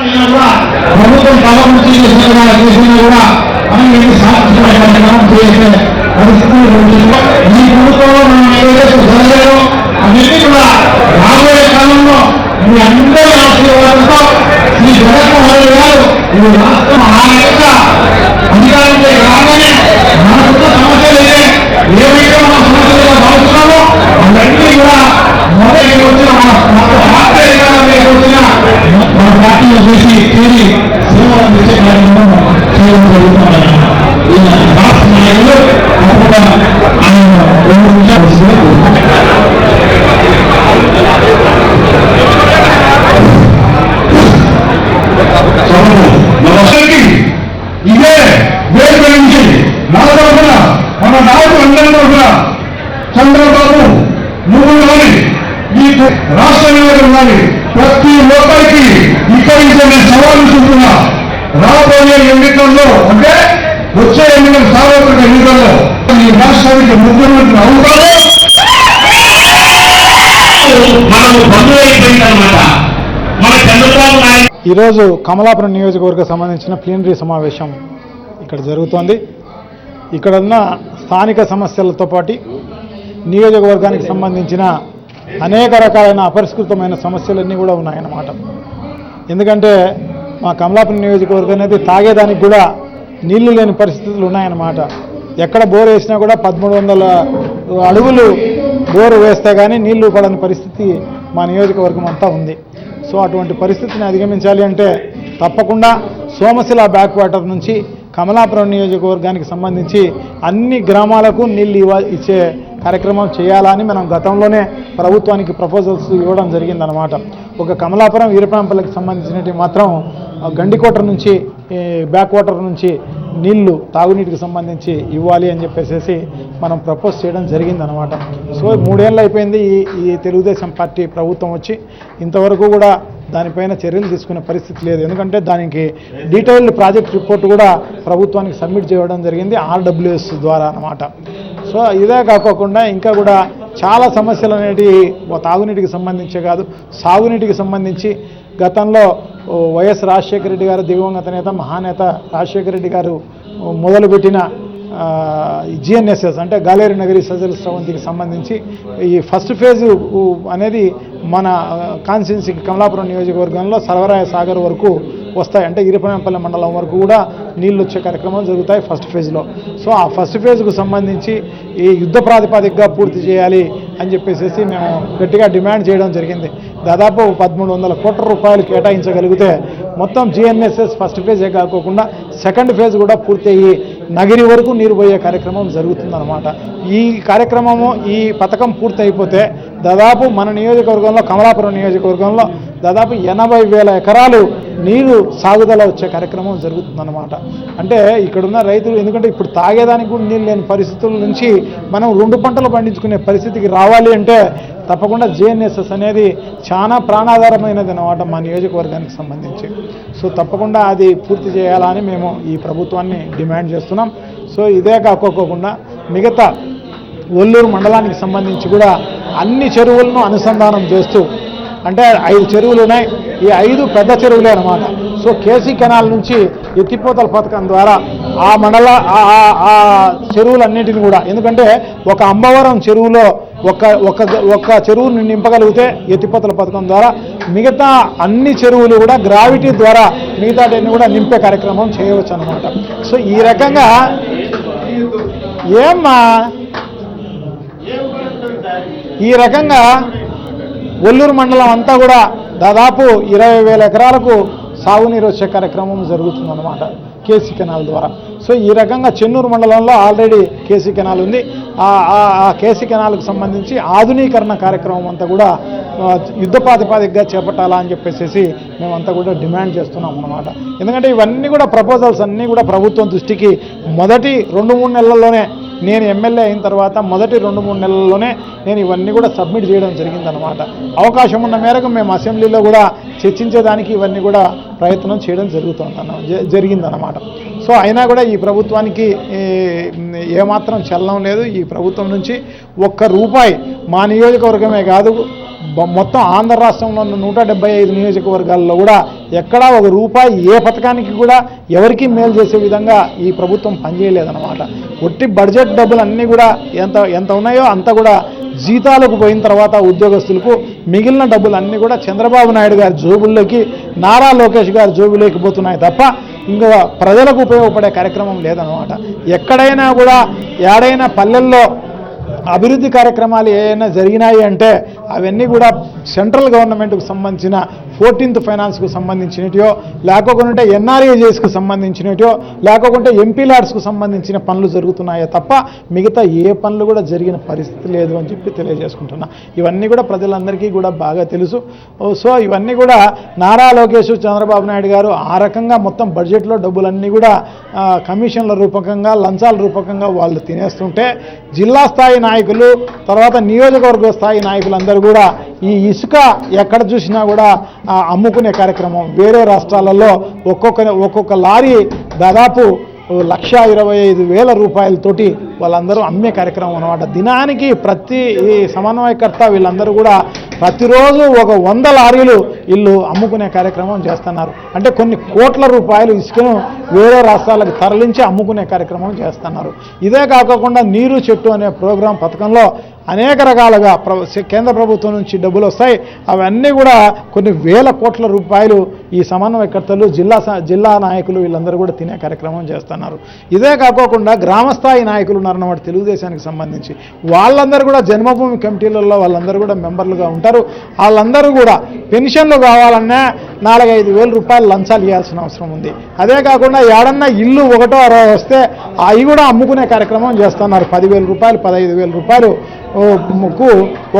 ప్రభుత్వం తలముంచి చేసినా కూడా మనం ఎన్ని సాక్షిగా చేసే పరిస్థితులు ఈ ప్రభుత్వంలో మనం ఏదైతే జరగలేదో అవన్నీ కూడా రాబోయే కాలంలో మీ అందరి ఆశీర్వాదంతో శ్రీ జగన్మోహన్ రెడ్డి గారు ఈ రాష్ట్రం ఆనందంగా అధికారంలో రాగానే మనకున్న సమస్యలు ఏవైతే మన సమస్యలుగా భావిస్తున్నామో అవన్నీ కూడా మొదటి వచ్చిన మన పార్టీ అధికారంలోకి వచ్చిన మన పార్టీలో చేసి చేరి సేవలు అందించే కార్యక్రమం చేయడం జరుగుతున్నారు. రాష్ట్ర నాయకులు తప్పకుండా ఆయన 2 నిమిషాలు ఇదే వేరు నుంచి నా తరఫున మన నాయకులు అందరి తరఫున చంద్రబాబు నువ్వు కానీ ఈ రాష్ట్ర నాయకులు కానీ ప్రతి ఒక్కరికి ఇక్కడి నుంచి నేను సవాలు చూస్తున్నా. రాబోయే ఎన్నికల్లో అంటే వచ్చే ఎన్నికల సార్వత్రిక ఎన్నికల్లో ఈ రాష్ట్రానికి ముఖ్యమంత్రి అవుతారు. మనము బంధువైపోయిందన్నమాట. మన చంద్రబాబు నాయుడు ఈరోజు కమలాపురం నియోజకవర్గ సంబంధించిన ప్లీనరీ సమావేశం ఇక్కడ జరుగుతోంది. ఇక్కడ ఉన్న స్థానిక సమస్యలతో పాటు నియోజకవర్గానికి సంబంధించిన అనేక రకాలైన అపరిష్కృతమైన సమస్యలన్నీ కూడా ఉన్నాయన్నమాట. ఎందుకంటే మా కమలాపురం నియోజకవర్గం అనేది తాగేదానికి కూడా నీళ్లు లేని పరిస్థితులు ఉన్నాయన్నమాట. ఎక్కడ బోర్ వేసినా కూడా 1300 అడుగులు బోరు వేస్తే కానీ నీళ్లు పడని పరిస్థితి మా నియోజకవర్గం అంతా ఉంది. సో అటువంటి పరిస్థితిని అధిగమించాలి అంటే తప్పకుండా సోమశిల బ్యాక్ వాటర్ నుంచి కమలాపురం నియోజకవర్గానికి సంబంధించి అన్ని గ్రామాలకు నీళ్ళు ఇచ్చే కార్యక్రమం చేయాలని మనం గతంలోనే ప్రభుత్వానికి ప్రపోజల్స్ ఇవ్వడం జరిగిందనమాట. ఒక కమలాపురం వీరపాంపల్లికి సంబంధించినవి మాత్రం గండికోట నుంచి బ్యాక్ వాటర్ నుంచి నీళ్లు తాగునీటికి సంబంధించి ఇవ్వాలి అని చెప్పేసి మనం ప్రపోజ్ చేయడం జరిగిందనమాట. సో 3 ఏళ్ళు అయిపోయింది ఈ తెలుగుదేశం పార్టీ ప్రభుత్వం వచ్చి, ఇంతవరకు కూడా దానిపైన చర్యలు తీసుకునే పరిస్థితి లేదు. ఎందుకంటే దానికి డీటెయిల్డ్ ప్రాజెక్ట్ రిపోర్ట్ కూడా ప్రభుత్వానికి సబ్మిట్ చేయడం జరిగింది RWS ద్వారా అనమాట. సో ఇదే కాకోకుండా ఇంకా కూడా చాలా సమస్యలు అనేటివి తాగునీటికి సంబంధించే కాదు, సాగునీటికి సంబంధించి గతంలో వైఎస్ రాజశేఖర రెడ్డి గారు, దివంగత నేత మహానేత రాజశేఖర రెడ్డి గారు మొదలుపెట్టిన GNSS అంటే గాలేరు నగరి సజల స్రవంతికి సంబంధించి ఈ ఫస్ట్ ఫేజు అనేది మన కాన్స్టిట్యున్సీకి కమలాపురం నియోజకవర్గంలో సర్వరాయ సాగర్ వరకు వస్తాయి. అంటే ఇరిపనంపల్లి మండలం వరకు కూడా నీళ్ళు వచ్చే కార్యక్రమాలు జరుగుతాయి ఫస్ట్ ఫేజ్లో. సో ఆ ఫస్ట్ ఫేజ్కు సంబంధించి ఈ యుద్ధ ప్రాతిపదికగా పూర్తి చేయాలి అని చెప్పేసి మేము గట్టిగా డిమాండ్ చేయడం జరిగింది. దాదాపు 1300 కోట్ల రూపాయలు కేటాయించగలిగితే మొత్తం GNSS ఫస్ట్ ఫేజే కాకోకుండా సెకండ్ ఫేజ్ కూడా పూర్తి అయ్యి నగిరి వరకు నీరు పోయే కార్యక్రమం జరుగుతుందన్నమాట. ఈ కార్యక్రమము ఈ పథకం పూర్తి అయిపోతే దాదాపు మన నియోజకవర్గంలో కమలాపురం నియోజకవర్గంలో దాదాపు 80,000 ఎకరాలు నీరు సాగుదల వచ్చే కార్యక్రమం జరుగుతుందన్నమాట. అంటే ఇక్కడున్న రైతులు ఎందుకంటే ఇప్పుడు తాగేదానికి కూడా నీళ్ళు లేని పరిస్థితుల నుంచి మనం 2 పంటలు పండించుకునే పరిస్థితికి రావాలి అంటే తప్పకుండా GNSS అనేది చాలా ప్రాణాధారమైనది అన్నమాట మా నియోజకవర్గానికి సంబంధించి. సో తప్పకుండా అది పూర్తి చేయాలని మేము ఈ ప్రభుత్వాన్ని డిమాండ్ చేస్తున్నాం. సో ఇదే కాకోకుండా మిగతా ఒల్లూరు మండలానికి సంబంధించి కూడా అన్ని చెరువులను అనుసంధానం చేస్తూ, అంటే 5 చెరువులు ఉన్నాయి, ఈ 5 పెద్ద చెరువులే అన్నమాట. సో కేసీ కెనాల్ నుంచి ఎత్తిపోతల పథకం ద్వారా ఆ ఆ చెరువులన్నింటినీ కూడా, ఎందుకంటే ఒక అంబవరం చెరువులో ఒక చెరువుని నింపగలిగితే ఎత్తిపోతల పథకం ద్వారా మిగతా అన్ని చెరువులు కూడా గ్రావిటీ ద్వారా మిగతాటిని కూడా నింపే కార్యక్రమం చేయవచ్చు అన్నమాట. సో ఈ రకంగా ఈ రకంగా ఒల్లూరు మండలం అంతా కూడా దాదాపు 20,000 ఎకరాలకు సాగునీరు వచ్చే కార్యక్రమం జరుగుతుందన్నమాట కేసీ కెనాల్ ద్వారా. సో ఈ రకంగా చెన్నూరు మండలంలో ఆల్రెడీ కేసీ కెనాల్ ఉంది. ఆ కేసీ కెనాల్కు సంబంధించి ఆధునీకరణ కార్యక్రమం అంతా కూడా యుద్ధ ప్రాతిపదికగా చేపట్టాలా అని చెప్పేసి మేమంతా కూడా డిమాండ్ చేస్తున్నాం అన్నమాట. ఎందుకంటే ఇవన్నీ కూడా ప్రపోజల్స్ అన్నీ కూడా ప్రభుత్వం దృష్టికి మొదటి 2-3 నెలల్లోనే, నేను ఎమ్మెల్యే అయిన తర్వాత మొదటి 2-3 నెలల్లోనే నేను ఇవన్నీ కూడా సబ్మిట్ చేయడం జరిగిందనమాట. అవకాశం ఉన్న మేరకు మేము అసెంబ్లీలో కూడా చర్చించేదానికి ఇవన్నీ కూడా ప్రయత్నం చేయడం జరిగిందన్నమాట. సో అయినా కూడా ఈ ప్రభుత్వానికి ఏమాత్రం చలనం లేదు. ఈ ప్రభుత్వం నుంచి 1 రూపాయి మా నియోజకవర్గమే కాదు మొత్తం ఆంధ్ర రాష్ట్రంలో ఉన్న 175 నియోజకవర్గాల్లో కూడా ఎక్కడా ఒక రూపాయి ఏ పథకానికి కూడా ఎవరికీ మేలు చేసే విధంగా ఈ ప్రభుత్వం పనిచేయలేదన్నమాట. ఒట్టి బడ్జెట్ డబ్బులు అన్నీ కూడా ఎంత ఉన్నాయో అంత కూడా జీతాలకు పోయిన తర్వాత ఉద్యోగస్తులకు మిగిలిన డబ్బులు అన్నీ కూడా చంద్రబాబు నాయుడు గారి జోబుల్లోకి, నారా లోకేష్ గారి జోబులోకి పోతున్నాయి తప్ప ఇంకా ప్రజలకు ఉపయోగపడే కార్యక్రమం లేదన్నమాట. ఎక్కడైనా కూడా ఏడైనా పల్లెల్లో అభివృద్ధి కార్యక్రమాలు ఏమైనా జరిగినాయి అంటే అవన్నీ కూడా సెంట్రల్ గవర్నమెంట్కు సంబంధించిన 14th ఫైనాన్స్కు సంబంధించినటియో, లేకపోతే ఎన్ఆర్ఏజెస్కు సంబంధించినటియో, లేకపోతే ఎంపీ ల్యాడ్స్కు సంబంధించిన పనులు జరుగుతున్నాయో తప్ప మిగతా ఏ పనులు కూడా జరిగిన పరిస్థితి లేదు అని చెప్పి తెలియజేసుకుంటున్నా. ఇవన్నీ కూడా ప్రజలందరికీ కూడా బాగా తెలుసు. సో ఇవన్నీ కూడా నారా లోకేష్, చంద్రబాబు నాయుడు గారు ఆ రకంగా మొత్తం బడ్జెట్లో డబ్బులన్నీ కూడా కమిషన్ల రూపకంగా, లంచాల రూపకంగా వాళ్ళు తినేస్తుంటే జిల్లా స్థాయి నాయకులు, తర్వాత నియోజకవర్గ స్థాయి నాయకులందరూ కూడా ఈ ఇసుక ఎక్కడ చూసినా కూడా అమ్ముకునే కార్యక్రమం. వేరే రాష్ట్రాలలో ఒక్కొక్క లారీ దాదాపు 1,25,000 రూపాయలతోటి వాళ్ళందరూ అమ్మే కార్యక్రమం అన్నమాట. దినానికి ప్రతి సమన్వయకర్త వీళ్ళందరూ కూడా ప్రతిరోజు ఒక 100 లారీలు వీళ్ళు అమ్ముకునే కార్యక్రమం చేస్తున్నారు. అంటే కొన్ని కోట్ల రూపాయలు ఇసుకను వేరే రాష్ట్రాలకు తరలించి అమ్ముకునే కార్యక్రమం చేస్తున్నారు. ఇదే కాకుండా నీరు చెట్టు అనే ప్రోగ్రాం పథకంలో అనేక రకాలుగా కేంద్ర ప్రభుత్వం నుంచి డబ్బులు వస్తాయి. అవన్నీ కూడా కొన్ని వేల కోట్ల రూపాయలు ఈ సమన్వయకర్తలు, జిల్లా నాయకులు వీళ్ళందరూ కూడా తినే కార్యక్రమం చేస్తున్నారు. ఇదే కాకుండా గ్రామస్థాయి నాయకులు ఉన్నారన్నమాట తెలుగుదేశానికి సంబంధించి. వాళ్ళందరూ కూడా జన్మభూమి కమిటీలలో వాళ్ళందరూ కూడా మెంబర్లుగా ఉంటారు. వాళ్ళందరూ కూడా పెన్షన్లు కావాలన్నా 4-5 వేల రూపాయలు లంచాలు ఇవ్వాల్సిన అవసరం ఉంది. అదే కాకుండా ఏడన్నా ఇల్లు 1వ వస్తే అవి కూడా అమ్ముకునే కార్యక్రమం చేస్తున్నారు. 10,000 రూపాయలు, 15,000 రూపాయలు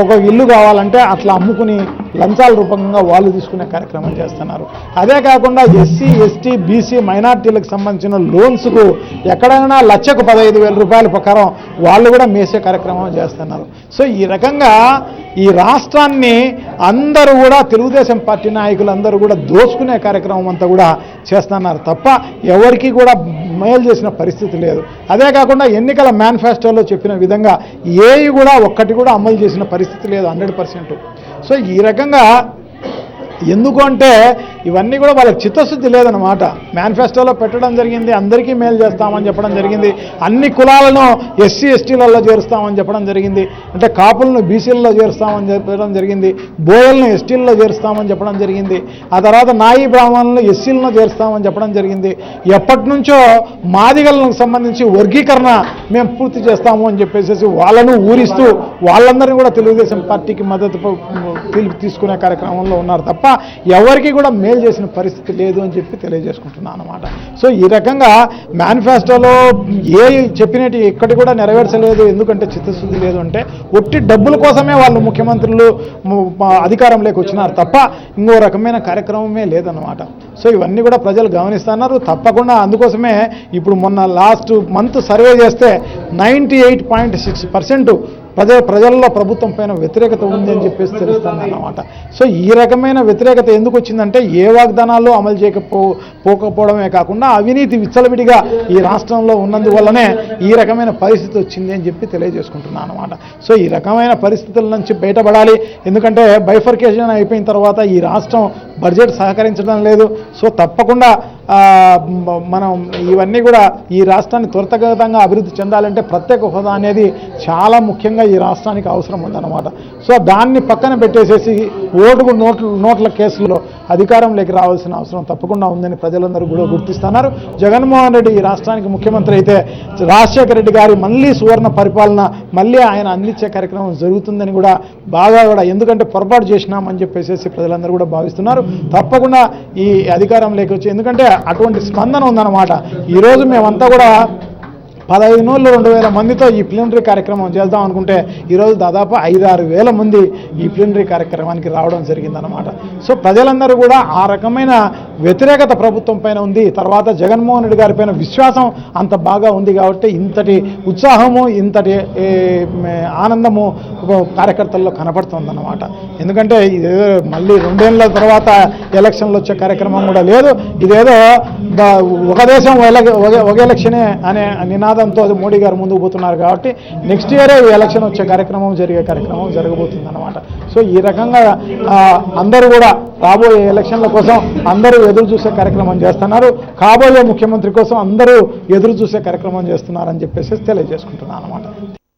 ఒక ఇల్లు కావాలంటే అట్లా అమ్ముకుని లంచాల రూపంగా వాళ్ళు తీసుకునే కార్యక్రమం చేస్తున్నారు. అదే కాకుండా ఎస్సీ, ఎస్టీ, బీసీ మైనార్టీలకు సంబంధించిన లోన్స్కు ఎక్కడైనా 1,15,000 రూపాయల ప్రకారం వాళ్ళు కూడా మేసే కార్యక్రమం చేస్తున్నారు. సో ఈ రకంగా ఈ రాష్ట్రాన్ని అందరూ కూడా తెలుగుదేశం పార్టీ నాయకులు అందరూ కూడా దోచుకునే కార్యక్రమం అంతా కూడా చేస్తున్నారు తప్ప ఎవరికి కూడా మేలు చేసిన పరిస్థితి లేదు. అదే కాకుండా ఎన్నికల మేనిఫెస్టోలో చెప్పిన విధంగా ఏవి కూడా ఒక్కటి కూడా అమలు చేసిన పరిస్థితి లేదు 100%. సో ఈ రకంగా ఎందుకు అంటే ఇవన్నీ కూడా వాళ్ళకి చిత్తశుద్ధి లేదన్నమాట. మేనిఫెస్టోలో పెట్టడం జరిగింది, అందరికీ మేలు చేస్తామని చెప్పడం జరిగింది, అన్ని కులాలను ఎస్సీ ఎస్టీలలో చేరుస్తామని చెప్పడం జరిగింది, అంటే కాపులను బీసీలలో చేరుస్తామని చెప్పడం జరిగింది, బోయలను ఎస్టీలలో చేరుస్తామని చెప్పడం జరిగింది, ఆ తర్వాత నాయి బ్రాహ్మణులను ఎస్సీలను చేరుస్తామని చెప్పడం జరిగింది. ఎప్పటి నుంచో మాదిగలకు సంబంధించి వర్గీకరణ మేము పూర్తి చేస్తాము అని చెప్పేసి వాళ్ళను ఊరిస్తూ వాళ్ళందరినీ కూడా తెలుగుదేశం పార్టీకి మద్దతు తీసుకునే కార్యక్రమంలో ఉన్నారు తప్ప ఎవరికి కూడా మేలు చేసిన పరిస్థితి లేదు అని చెప్పి తెలియజేసుకుంటున్నాను అన్నమాట. సో ఈ రకంగా మేనిఫెస్టోలో ఏ చెప్పినట్టు ఎక్కడి కూడా నెరవేర్చలేదు. ఎందుకంటే చిత్తశుద్ధి లేదు అంటే ఒట్టి డబ్బుల కోసమే వాళ్ళు ముఖ్యమంత్రులు అధికారంలోకి వచ్చినారు తప్ప ఇంకో రకమైన కార్యక్రమమే లేదన్నమాట. సో ఇవన్నీ కూడా ప్రజలు గమనిస్తున్నారు తప్పకుండా. అందుకోసమే ఇప్పుడు మొన్న లాస్ట్ మంత్ సర్వే చేస్తే 98.6% ప్రజల్లో ప్రభుత్వం పైన వ్యతిరేకత ఉంది అని చెప్పేసి తెలుస్తుంది అన్నమాట. సో ఈ రకమైన వ్యతిరేకత ఎందుకు వచ్చిందంటే ఏ వాగ్దానాలు అమలు చేయకపోవడమే కాకుండా అవినీతి విచ్చలవిడిగా ఈ రాష్ట్రంలో ఉన్నందువల్లనే ఈ రకమైన పరిస్థితి వచ్చింది అని చెప్పి తెలియజేసుకుంటున్నాను అన్నమాట. సో ఈ రకమైన పరిస్థితుల నుంచి బయటపడాలి. ఎందుకంటే బైఫర్కేషన్ అయిపోయిన తర్వాత ఈ రాష్ట్రం బడ్జెట్ సహకరించడం లేదు. సో తప్పకుండా మనం ఇవన్నీ కూడా ఈ రాష్ట్రాన్ని త్వరితగతంగా అభివృద్ధి చెందాలంటే ప్రత్యేక హోదా అనేది చాలా ముఖ్యంగా ఈ రాష్ట్రానికి అవసరం ఉందన్నమాట. సో దాన్ని పక్కన పెట్టేసేసి ఓటుకు నోట్ల కేసులో అధికారంలోకి రావాల్సిన అవసరం తప్పకుండా ఉందని ప్రజలందరూ కూడా గుర్తిస్తున్నారు. జగన్మోహన్ రెడ్డి ఈ రాష్ట్రానికి ముఖ్యమంత్రి అయితే రాజశేఖర రెడ్డి గారి మళ్ళీ సువర్ణ పరిపాలన మళ్ళీ ఆయన అందించే కార్యక్రమం జరుగుతుందని కూడా బాగా కూడా ఎందుకంటే పొరపాటు చేసినామని చెప్పేసి ప్రజలందరూ కూడా భావిస్తున్నారు. తప్పకుండా ఈ అధికారంలోకి వచ్చి ఎందుకంటే అటువంటి స్పందన ఉందన్నమాట. ఈరోజు మేమంతా కూడా 15,000-2,000 మందితో ఈ ప్లీనరీ కార్యక్రమం చేద్దాం అనుకుంటే ఈరోజు దాదాపు 5-6 వేల మంది ఈ ప్లీనరీ కార్యక్రమానికి రావడం జరిగిందన్నమాట. సో ప్రజలందరూ కూడా ఆ రకమైన వ్యతిరేకత ప్రభుత్వం పైన ఉంది. తర్వాత జగన్మోహన్ రెడ్డి గారి పైన విశ్వాసం అంత బాగా ఉంది కాబట్టి ఇంతటి ఉత్సాహము, ఇంతటి ఆనందము కార్యకర్తల్లో కనపడుతుందన్నమాట. ఎందుకంటే ఇదేదో మళ్ళీ 2 ఏళ్ళ తర్వాత ఎలక్షన్లు వచ్చే కార్యక్రమం కూడా లేదు. ఇదేదో ఒక దేశం ఒక ఎలక్షనే అనే నినాదంతో మోడీ గారు ముందుకు పోతున్నారు కాబట్టి నెక్స్ట్ ఇయరే ఎలక్షన్ వచ్చే కార్యక్రమం జరిగే కార్యక్రమం జరగబోతుంది అన్నమాట. సో సో ఈ రకంగా అందరూ కూడా రాబోయే ఎలక్షన్ల కోసం అందరూ ఎదురు చూసే కార్యక్రమం చేస్తున్నారు. కాబోయే ముఖ్యమంత్రి కోసం అందరూ ఎదురు చూసే కార్యక్రమం చేస్తున్నారని చెప్పేసి తెలియజేసుకుంటున్నాను అన్నమాట.